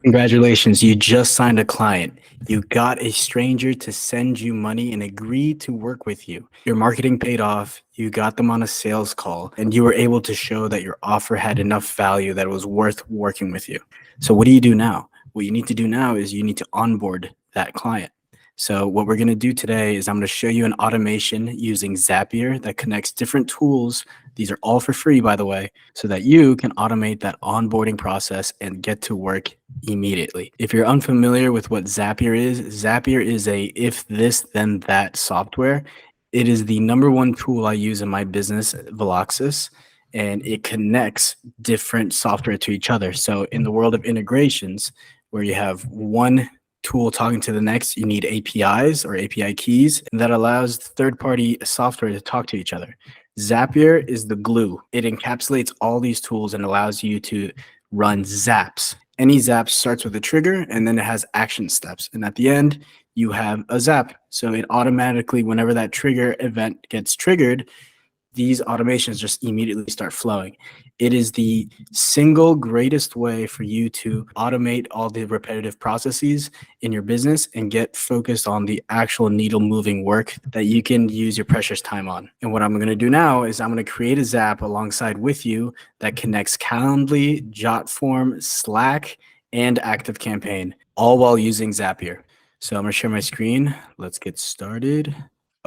Congratulations, you just signed a client. You got a stranger to send you money and agree to work with you. Your marketing paid off, you got them on a sales call, and you were able to show that your offer had enough value that it was worth working with you. So what do you do now? What you need to do now is you need to onboard that client. So what we're going to do today is I'm going to show you an automation using Zapier that connects different tools. These are all for free, by the way, so that you can automate that onboarding process and get to work immediately. If you're unfamiliar with what Zapier is a if this then that software. It is the #1 tool I use in my business, Veloxis, and it connects different software to each other. So in the world of integrations, where you have one tool talking to the next, you need APIs or API keys, and that allows third-party software to talk to each other. Zapier is the glue. It encapsulates all these tools and allows you to run zaps. Any zap starts with a trigger, and then it has action steps. And at the end, you have a zap. So it automatically, whenever that trigger event gets triggered, these automations just immediately start flowing. It is the single greatest way for you to automate all the repetitive processes in your business and get focused on the actual needle moving work that you can use your precious time on. And what I'm going to do now is I'm going to create a Zap alongside with you that connects Calendly, Jotform, Slack, and ActiveCampaign, all while using Zapier. So I'm going to share my screen. Let's get started.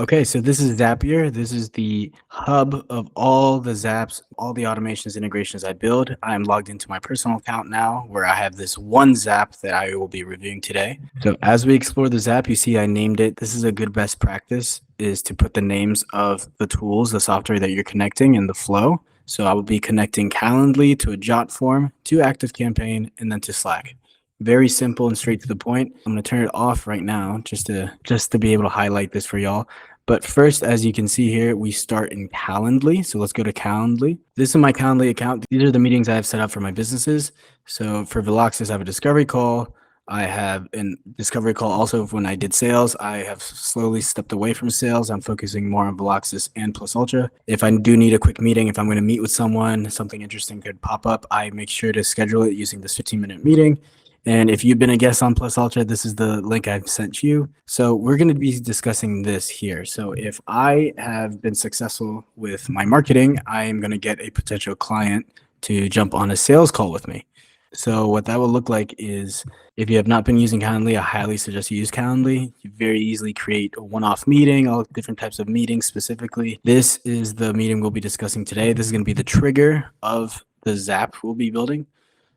Okay, so this is Zapier. This is the hub of all the Zaps, all the automations, integrations I build. I'm logged into my personal account now where I have this one Zap that I will be reviewing today. So as we explore the Zap, you see I named it. This is a good best practice is to put the names of the tools, the software that you're connecting in the flow. So I will be connecting Calendly to a Jotform, to ActiveCampaign, and then to Slack. Very simple and straight to the point. I'm going to turn it off right now just to be able to highlight this for y'all. But first, as you can see here, we start in Calendly. So let's go to Calendly. This is my Calendly account. These are the meetings I have set up for my businesses. So for Veloxis, I have a discovery call. I have a discovery call also when I did sales. I have slowly stepped away from sales. I'm focusing more on Veloxis and Plus Ultra. If I do need a quick meeting, if I'm going to meet with someone, something interesting could pop up, I make sure to schedule it using this 15-minute meeting. And if you've been a guest on Plus Ultra, this is the link I've sent you. So we're going to be discussing this here. So if I have been successful with my marketing, I am going to get a potential client to jump on a sales call with me. So what that will look like is if you have not been using Calendly, I highly suggest you use Calendly. You very easily create a one-off meeting, all different types of meetings specifically. This is the meeting we'll be discussing today. This is going to be the trigger of the Zap we'll be building.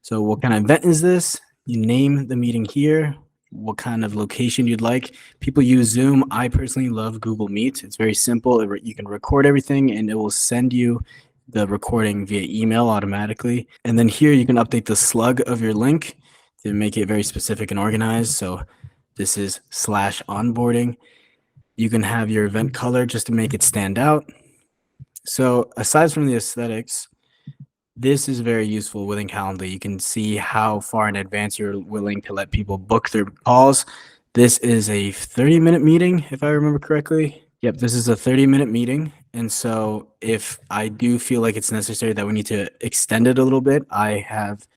So what kind of event is this? You name the meeting here, what kind of location you'd like. People use Zoom. I personally love Google Meet. It's very simple. You can record everything and it will send you the recording via email automatically. And then here you can update the slug of your link to make it very specific and organized. So this is /onboarding. You can have your event color just to make it stand out. So aside from the aesthetics, this is very useful within Calendly. You can see how far in advance you're willing to let people book their calls. This is a 30-minute meeting, if I remember correctly. Yep, this is a 30-minute meeting. And so if I do feel like it's necessary that we need to extend it a little bit, I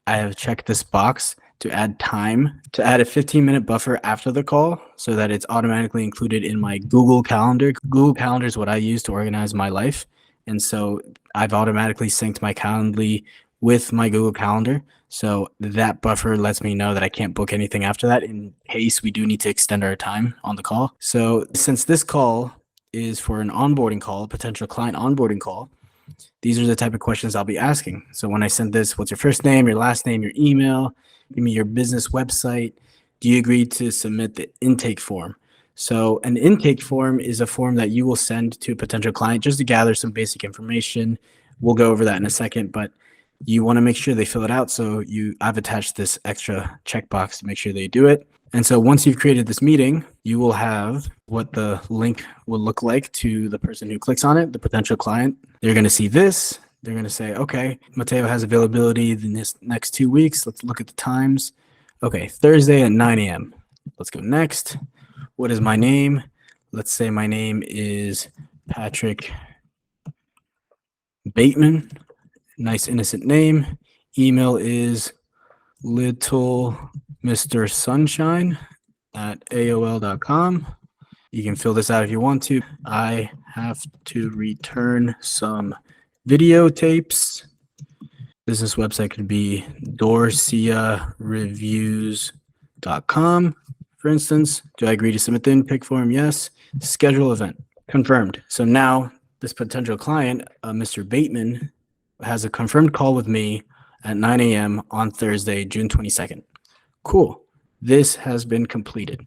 have checked this box to add time, to add a 15-minute buffer after the call so that it's automatically included in my Google Calendar. Google Calendar is what I use to organize my life. And so I've automatically synced my Calendly with my Google Calendar. So that buffer lets me know that I can't book anything after that in case we do need to extend our time on the call. So since this call is for an onboarding call, potential client onboarding call, these are the type of questions I'll be asking. So when I send this, what's your first name, your last name, your email, give me your business website. Do you agree to submit the intake form? So an intake form is a form that you will send to a potential client just to gather some basic information. We'll go over that in a second, but you want to make sure they fill it out. So I've attached this extra checkbox to make sure they do it. And so once you've created this meeting, you will have what the link will look like to the person who clicks on it, the potential client. They're going to see this. They're going to say, okay, Mateo has availability in this next 2 weeks. Let's look at the times. Okay, Thursday at 9 a.m. Let's go next. What is my name? Let's say my name is Patrick Bateman. Nice innocent name. Email is littleman Mr. Sunshine at AOL.com. You can fill this out if you want to. I have to return some videotapes. Business website could be dorciareviews.com, for instance. Do I agree to submit the intake form? Yes. Schedule event. Confirmed. So now this potential client, Mr. Bateman, has a confirmed call with me at 9 a.m. on Thursday, June 22nd. Cool. This has been completed.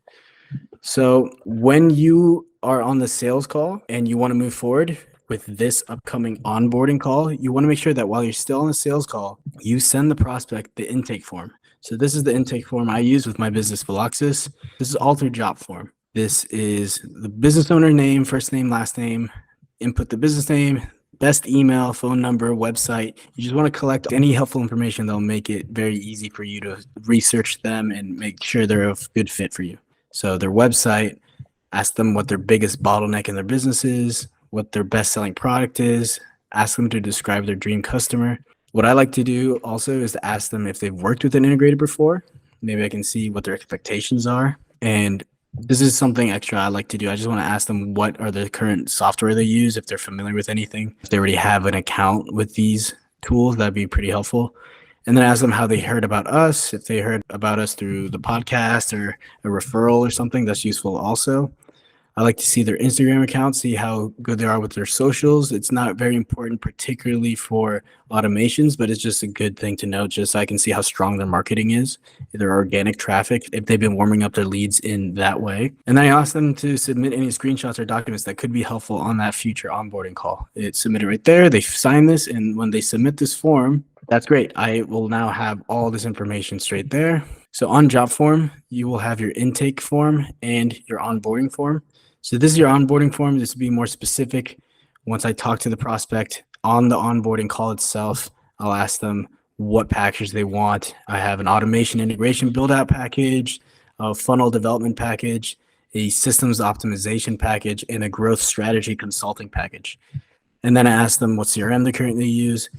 So when you are on the sales call and you want to move forward with this upcoming onboarding call, you want to make sure that while you're still on the sales call, you send the prospect the intake form. So this is the intake form I use with my business Veloxis. This is all through Jotform. This is the business owner name, first name, last name, input the business name, best email, phone number, website. You just want to collect any helpful information that'll make it very easy for you to research them and make sure they're a good fit for you. So their website, ask them what their biggest bottleneck in their business is, what their best-selling product is, ask them to describe their dream customer. What I like to do also is to ask them if they've worked with an integrator before. Maybe I can see what their expectations are. And this is something extra I like to do. I just want to ask them what are the current software they use, if they're familiar with anything. If they already have an account with these tools, that'd be pretty helpful. And then ask them how they heard about us. If they heard about us through the podcast or a referral or something, that's useful also. I like to see their Instagram account, see how good they are with their socials. It's not very important, particularly for automations, but it's just a good thing to know, just so I can see how strong their marketing is, their organic traffic, if they've been warming up their leads in that way. And then I ask them to submit any screenshots or documents that could be helpful on that future onboarding call. It's submitted right there. They sign this, and when they submit this form, that's great. I will now have all this information straight there. So on Jotform, you will have your intake form and your onboarding form. So this is your onboarding form. This will be more specific. Once I talk to the prospect on the onboarding call itself, I'll ask them what package they want. I have an automation integration build out package, a funnel development package, a systems optimization package, and a growth strategy consulting package. And then I ask them what CRM they currently use.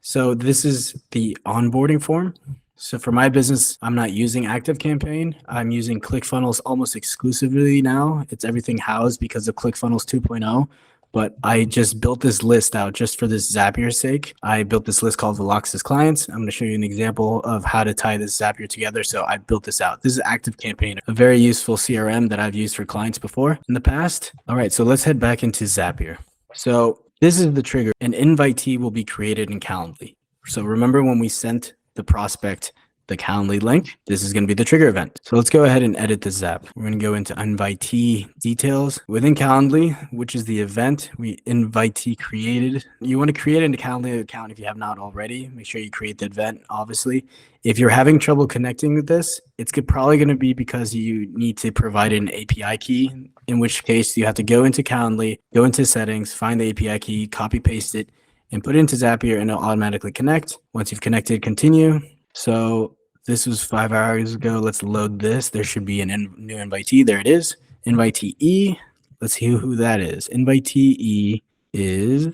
So this is the onboarding form. So for my business, I'm not using ActiveCampaign. I'm using ClickFunnels almost exclusively now. It's everything housed because of ClickFunnels 2.0. But I just built this list out just for this Zapier's sake. I built this list called Veloxis Clients. I'm going to show you an example of how to tie this Zapier together. So I built this out. This is ActiveCampaign, a very useful CRM that I've used for clients before in the past. All right, so let's head back into Zapier. So this is the trigger. An invitee will be created in Calendly. So remember when we sent the prospect the Calendly link, this is going to be the trigger event. So let's go ahead and edit the Zap. We're going to go into invitee details within Calendly, which is the event we invitee created. You want to create a Calendly account if you have not already. Make sure you create the event, obviously. If you're having trouble connecting with this, it's probably going to be because you need to provide an API key, in which case you have to go into Calendly, go into settings, find the API key, copy paste it, and put it into Zapier, and it'll automatically connect. Once you've connected, continue. So this was 5 hours ago. Let's load this. There should be a new invitee. There it is. Invitee. Let's see who that is. Invitee is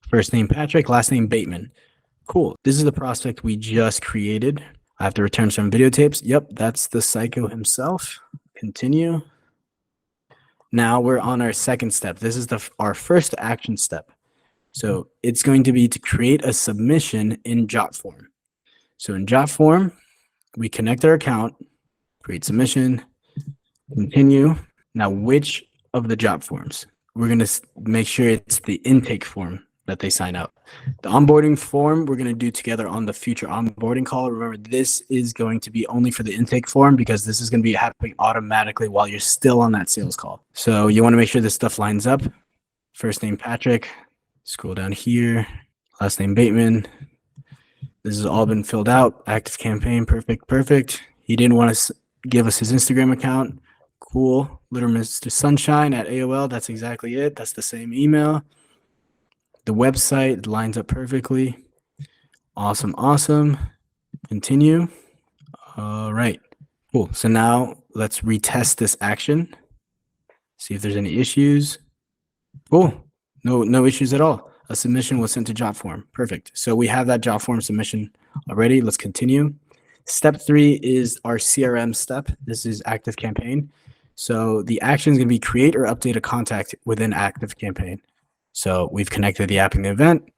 first name Patrick, last name Bateman. Cool. This is the prospect we just created. I have to return some videotapes. Yep, that's the psycho himself. Continue. Now we're on our second step. This is our first action step. So it's going to be to create a submission in Jotform. So in Jotform, we connect our account, create submission, continue. Now, which of the Jotforms? We're going to make sure it's the intake form that they sign up. The onboarding form, we're going to do together on the future onboarding call. Remember, this is going to be only for the intake form because this is going to be happening automatically while you're still on that sales call. So you want to make sure this stuff lines up. First name Patrick. Scroll down here, last name Bateman. This has all been filled out. ActiveCampaign, perfect. He didn't want to give us his Instagram account. Cool. Little Mr. Sunshine at AOL. That's exactly it. That's the same email. The website lines up perfectly. Awesome. Continue. All right. Cool. So now let's retest this action. See if there's any issues. Cool. No issues at all. A submission was sent to Jotform. Perfect. So we have that Jotform submission already. Let's continue. Step 3 is our CRM step. This is ActiveCampaign. So the action is going to be create or update a contact within ActiveCampaign. So we've connected the app and the event.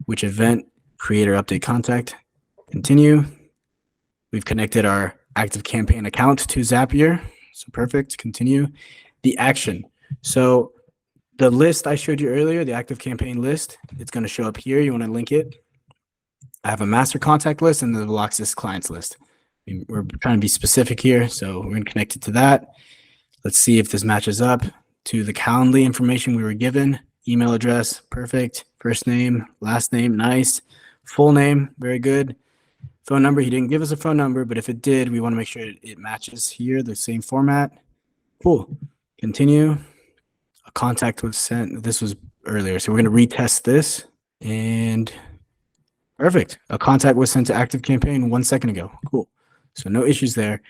Which event? Create or update contact. Continue. We've connected our ActiveCampaign account to Zapier. So perfect. Continue. The action. So the list I showed you earlier, the ActiveCampaign list, it's going to show up here. You want to link it. I have a master contact list and the Veloxis clients list. We're trying to be specific here, so we're going to connect it to that. Let's see if this matches up to the Calendly information we were given. Email address, perfect. First name, last name, nice. Full name, very good. Phone number, he didn't give us a phone number, but if it did, we want to make sure it matches here, the same format. Cool. Continue. A contact was sent. This was earlier, so we're going to retest this. And perfect. A contact was sent to ActiveCampaign 1 second ago. Cool. So no issues there.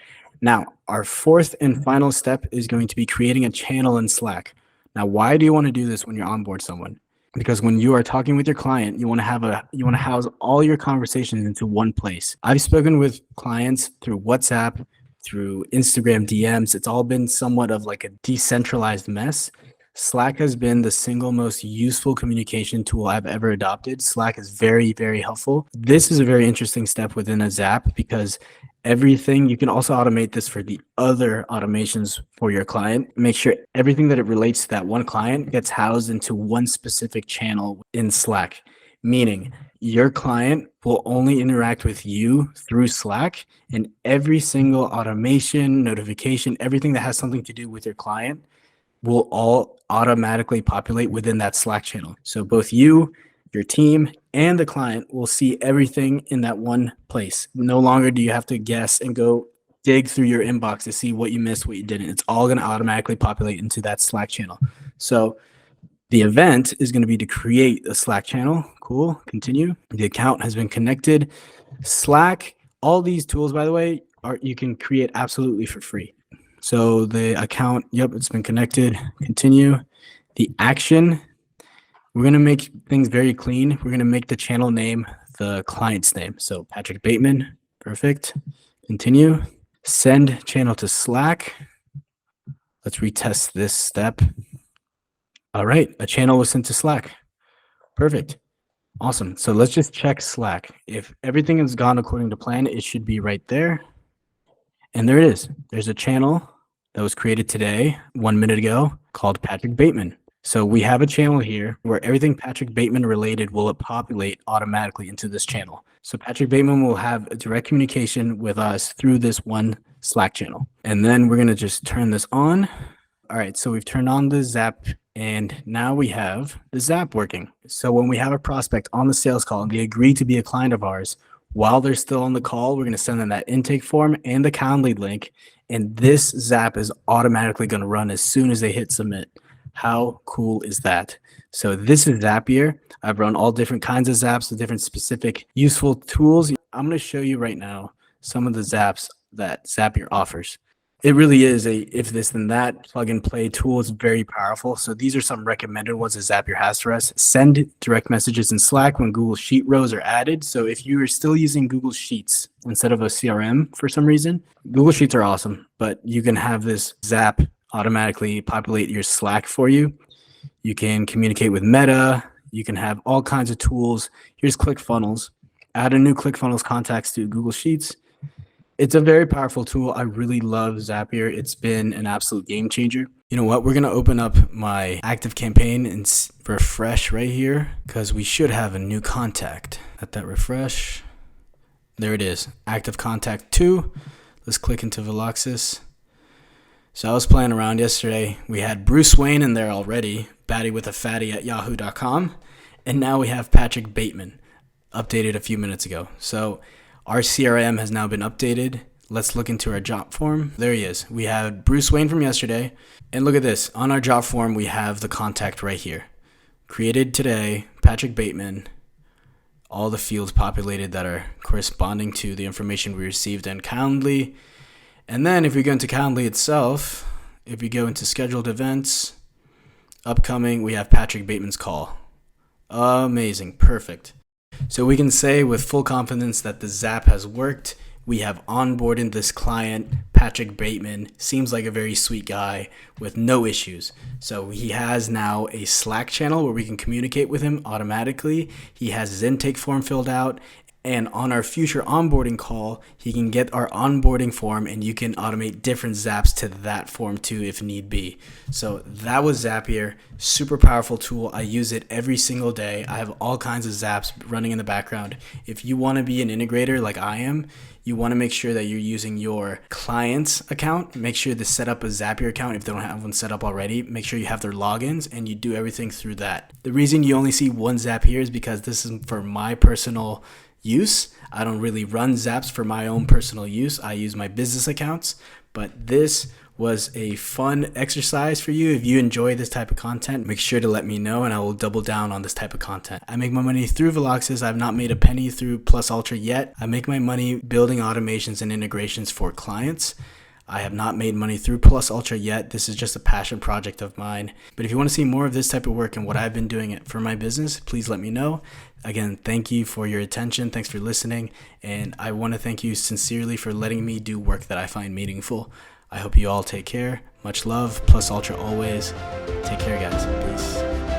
Now, our fourth and final step is going to be creating a channel in Slack. Now, why do you want to do this when you onboard someone? Because when you are talking with your client, you want to house all your conversations into one place. I've spoken with clients through WhatsApp, through Instagram DMs. It's all been somewhat of like a decentralized mess. Slack has been the single most useful communication tool I've ever adopted. Slack is very, very helpful. This is a very interesting step within a Zap because everything, you can also automate this for the other automations for your client. Make sure everything that it relates to that one client gets housed into one specific channel in Slack, meaning your client will only interact with you through Slack, and every single automation, notification, everything that has something to do with your client will all automatically populate within that Slack channel. So both you, your team, and the client will see everything in that one place. No longer do you have to guess and go dig through your inbox to see what you missed, what you didn't. It's all going to automatically populate into that Slack channel. So the event is going to be to create a Slack channel. Cool. Continue. The account has been connected. Slack, all these tools, by the way, you can create absolutely for free. So the account, yep, it's been connected. Continue. The action, we're going to make things very clean. We're going to make the channel name the client's name. So Patrick Bateman, perfect. Continue. Send channel to Slack. Let's retest this step. All right, a channel was sent to Slack. Perfect. Awesome. So let's just check Slack. If everything has gone according to plan, it should be right there. And there it is. There's a channel that was created today, 1 minute ago, called Patrick Bateman. So we have a channel here where everything Patrick Bateman related will populate automatically into this channel. So Patrick Bateman will have a direct communication with us through this one Slack channel. And then we're going to just turn this on. All right, so we've turned on the Zap, and now we have the Zap working. So when we have a prospect on the sales call and they agree to be a client of ours, while they're still on the call, we're going to send them that intake form and the Calendly link, and this Zap is automatically going to run as soon as they hit submit. How cool is that? So this is Zapier. I've run all different kinds of Zaps with different specific useful tools. I'm going to show you right now some of the Zaps that Zapier offers. It really is a if this then that plug and play tool. Is very powerful. So these are some recommended ones that Zapier has for us. Send direct messages in Slack when Google Sheet rows are added. So if you are still using Google Sheets instead of a CRM for some reason, Google Sheets are awesome, but you can have this Zap automatically populate your Slack for you. You can communicate with Meta. You can have all kinds of tools. Here's ClickFunnels. Add a new ClickFunnels contacts to Google Sheets. It's a very powerful tool. I really love Zapier. It's been an absolute game changer. You know what? We're going to open up my ActiveCampaign and refresh right here because we should have a new contact. Let that refresh. There it is. Active Contact 2. Let's click into Veloxis. So I was playing around yesterday. We had Bruce Wayne in there already, Batty with a Fatty at yahoo.com. And now we have Patrick Bateman, updated a few minutes ago. So our CRM has now been updated. Let's look into our Jotform. There he is. We had Bruce Wayne from yesterday. And look at this. On our Jotform, we have the contact right here. Created today, Patrick Bateman. All the fields populated that are corresponding to the information we received in Calendly. And then if we go into Calendly itself, if you go into scheduled events, upcoming, we have Patrick Bateman's call. Amazing. Perfect. So we can say with full confidence that the Zap has worked. We have onboarded this client, Patrick Bateman. Seems like a very sweet guy with no issues. So he has now a Slack channel where we can communicate with him automatically. He has his intake form filled out. And on our future onboarding call, he can get our onboarding form and you can automate different zaps to that form too if need be. So that was Zapier. Super powerful tool. I use it every single day. I have all kinds of zaps running in the background. If you want to be an integrator like I am, you want to make sure that you're using your client's account. Make sure to set up a Zapier account if they don't have one set up already. Make sure you have their logins and you do everything through that. The reason you only see one Zap here is because this is for my personal use. I don't really run zaps for my own personal use. I use my business accounts, but this was a fun exercise for you. If you enjoy this type of content, make sure to let me know and I will double down on this type of content. I make my money through Veloxis. I've not made a penny through Plus Ultra yet. I make my money building automations and integrations for clients. I have not made money through Plus Ultra yet. This is just a passion project of mine. But if you want to see more of this type of work and what I've been doing for my business, please let me know. Again, thank you for your attention. Thanks for listening. And I want to thank you sincerely for letting me do work that I find meaningful. I hope you all take care. Much love. Plus Ultra always. Take care, guys. Peace.